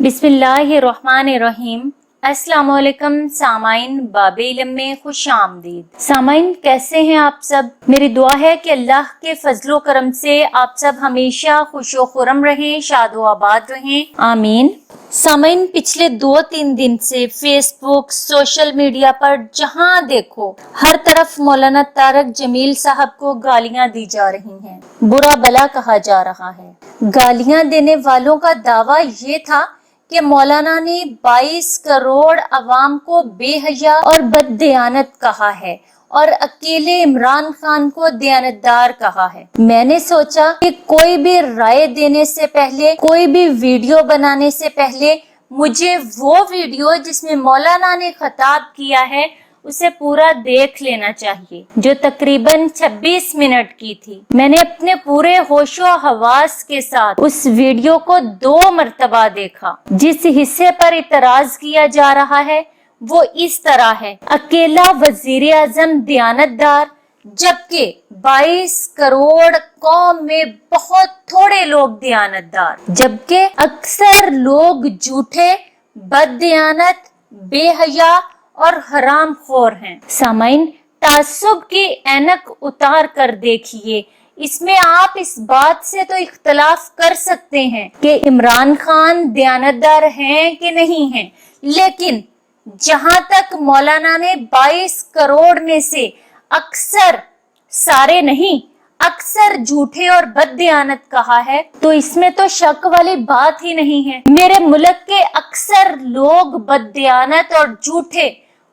बिस्मिल्लाहिर्रहमानिर्रहीम। अस्सलामुअलैकुम सामाइन, बाबे इल्म में खुश आमदीद। सामाइन, कैसे हैं आप सब? मेरी दुआ है कि अल्लाह के फजलो करम से आप सब हमेशा खुशो खुरम रहें, शादो आबाद रहें, आमीन। सामाइन, पिछले 2-3 दिन से फेसबुक, सोशल मीडिया पर जहां देखो हर तरफ मौलाना तारक जमील साहब को गालियां दी जा रही हैं, बुरा भला कहा जा रहा है। गालियां देने वालों का दावा ये था कि मौलाना ने 22 करोड़ अवाम को बेहया और बददियानत कहा है और अकेले इमरान खान को दयानतदार कहा है। मैंने सोचा कि कोई भी राय देने से पहले, कोई भी वीडियो बनाने से पहले मुझे वो वीडियो जिसमें मौलाना ने खिताब किया है उसे पूरा देख लेना चाहिए, जो तकरीबन 26 मिनट की थी। मैंने अपने पूरे होशो हवास के साथ उस वीडियो को 2 मरतबा देखा। जिस हिस्से पर इतराज किया जा रहा है वो इस तरह है: अकेला वजीर आजम दयानतदार, जबकि 22 करोड़ कौम में बहुत थोड़े लोग दयानतदार, जबकि अक्सर लोग झूठे, बददियानत, बेहया और हराम खोर हैं। सामाइन, तासुब की ऐनक उतार कर देखिए। इसमें आप इस बात से तो इख्तलाफ कर सकते हैं कि इमरान खान दयानतदार हैं कि नहीं हैं, लेकिन जहां तक मौलाना ने 22 करोड़ में से अक्सर, सारे नहीं, अक्सर झूठे और बददियानत कहा है, तो इसमें तो शक वाली बात ही नहीं है। मेरे मुल्क के अक्सर लोग बददियानत और झूठे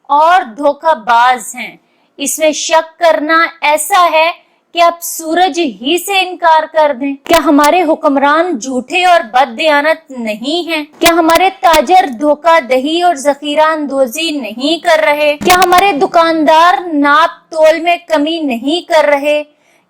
और धोखाबाज हैं। इसमें शक करना ऐसा है कि आप सूरज ही से इनकार कर दें। क्या हमारे हुक्मरान झूठे और बददियानत नहीं हैं? क्या हमारे ताजर धोखाधड़ी और जखीरा अंदोजी नहीं कर रहे? क्या हमारे दुकानदार नाप तोल में कमी नहीं कर रहे?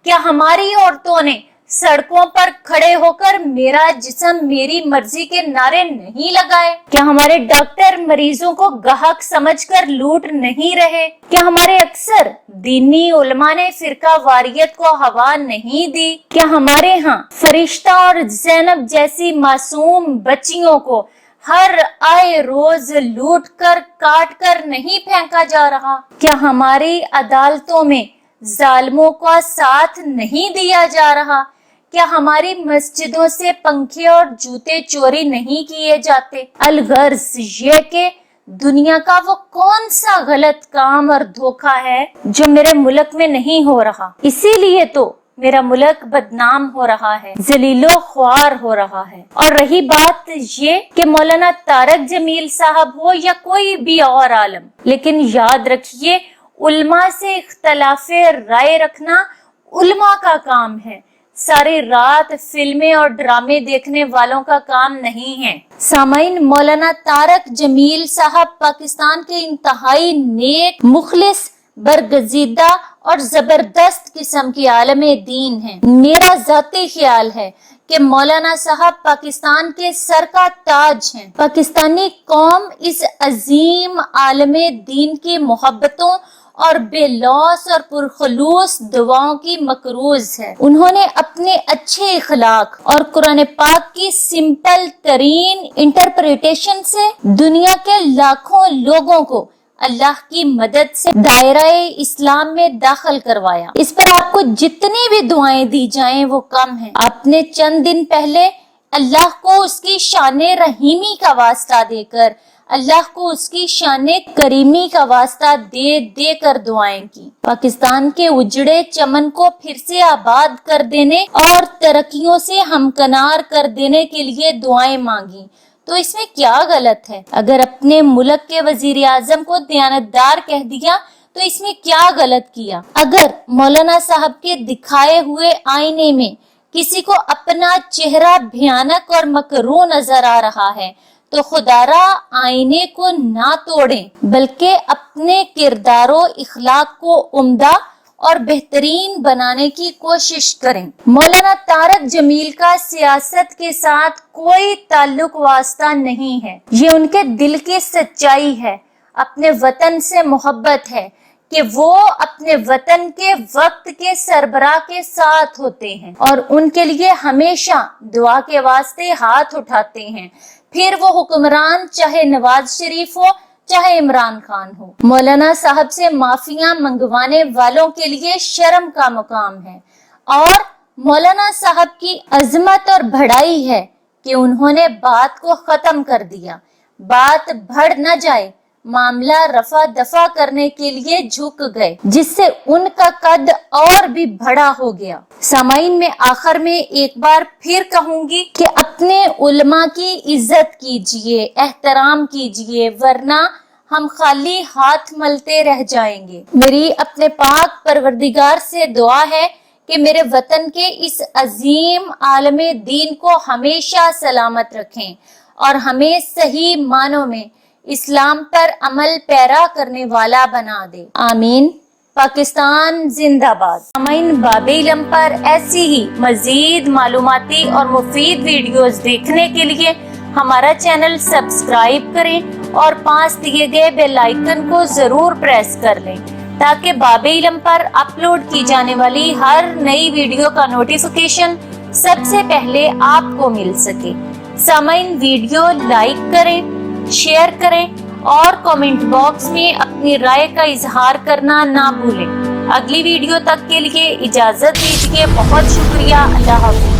क्या हमारी औरतों ने सड़कों पर खड़े होकर मेरा जिस्म मेरी मर्जी के नारे नहीं लगाए? क्या हमारे डॉक्टर मरीजों को गाहक समझकर लूट नहीं रहे? क्या हमारे अक्सर दीनी उलमा ने फिरका वारियत को हवा नहीं दी? क्या हमारे यहाँ फरिश्ता और ज़ैनब जैसी मासूम बच्चियों को हर आए रोज लूट कर काट कर नहीं फेंका जा रहा? क्या हमारी अदालतों में जालिमों का साथ नहीं दिया जा रहा? क्या हमारी मस्जिदों से पंखे और जूते चोरी नहीं किए जाते? अलगर्ज ये कि दुनिया का वो कौन सा गलत काम और धोखा है जो मेरे मुल्क में नहीं हो रहा। इसीलिए तो मेरा मुल्क बदनाम हो रहा है, जलीलो ख्वार हो रहा है। और रही बात ये कि मौलाना तारक जमील साहब हो या कोई भी और आलम, लेकिन याद रखिए, उल्मा से इख्तलाफे राय रखना उल्मा का काम है, सारी रात फिल्में और ड्रामे देखने वालों का काम नहीं है। सामाइन, मौलाना तारक जमील साहब पाकिस्तान के इंतहाई नेक, मुखलिस, बरगजीदा और जबरदस्त किस्म के आलमे दीन हैं। मेरा जाती ख्याल है कि मौलाना साहब पाकिस्तान के सर का ताज हैं। पाकिस्तानी कौम इस अजीम आलमे दीन की मोहब्बतों और बेलौस और पुरखलूस दुआओं की मकरूज है। उन्होंने अपने अच्छे इखलाक और कुरान पाक की सिंपल तरीन इंटरप्रिटेशन से दुनिया के लाखों लोगों को अल्लाह की मदद से दायरे इस्लाम में दाखिल करवाया। इस पर आपको जितनी भी दुआएं दी जाएं वो कम है। आपने चंद दिन पहले अल्लाह को उसकी शाने रहीमी का वास्ता देकर, अल्लाह को उसकी शाने करीमी का वास्ता दे दे कर दुआएं की। पाकिस्तान के उजड़े चमन को फिर से आबाद कर देने और तरक्कियों से हमकनार कर देने के लिए दुआएं मांगी, तो इसमें क्या गलत है? अगर अपने मुल्क के वजीर आजम को दयानतदार कह दिया तो इसमें क्या गलत किया? अगर मौलाना साहब के दिखाए हुए आईने में किसी को अपना चेहरा भयानक और मकरूह नजर आ रहा है तो खुदारा आईने को ना तोड़ें, बल्कि अपने किरदारों इखलाक को उम्दा और बेहतरीन बनाने की कोशिश करें। मौलाना तारक जमील का सियासत के साथ कोई ताल्लुक वास्ता नहीं है। ये उनके दिल की सच्चाई है, अपने वतन से मोहब्बत है کہ وہ اپنے وطن کے وقت کے سربراہ کے ساتھ ہوتے ہیں اور ان کے لیے ہمیشہ دعا کے واسطے ہاتھ اٹھاتے ہیں، پھر وہ حکمران چاہے نواز شریف ہو چاہے عمران خان ہو۔ مولانا صاحب سے معافیاں منگوانے والوں کے لیے شرم کا مقام ہے، اور مولانا صاحب کی عظمت اور بڑائی ہے کہ انہوں نے بات کو ختم کر دیا، بات بڑھ نہ جائے، معاملہ رفع دفع کرنے کے لیے جھک گئے، جس سے ان کا قد اور بھی بڑا ہو گیا۔ سامعین، میں آخر میں ایک بار پھر کہوں گی کہ اپنے علماء کی عزت کیجئے، احترام کیجئے، ورنہ ہم خالی ہاتھ ملتے رہ جائیں گے۔ میری اپنے پاک پروردگار سے دعا ہے کہ میرے وطن کے اس عظیم عالم دین کو ہمیشہ سلامت رکھیں اور ہمیں صحیح معنوں میں اسلام پر عمل پیرا کرنے والا بنا دے، آمین۔ پاکستان زندہ باد۔ سامعین، باب علم پر ایسی ہی مزید معلوماتی اور مفید ویڈیوز دیکھنے کے لیے ہمارا چینل سبسکرائب کریں اور پاس دیے گئے بیل آئیکن کو ضرور پریس کر لیں تاکہ باب علم پر اپلوڈ کی جانے والی ہر نئی ویڈیو کا نوٹیفیکیشن سب سے پہلے آپ کو مل سکے۔ سامعین، ویڈیو لائک کریں، شیئر کریں اور کامنٹ باکس میں اپنی رائے کا اظہار کرنا نہ بھولیں۔ اگلی ویڈیو تک کے لیے اجازت دیجیے، بہت شکریہ، اللہ حافظ۔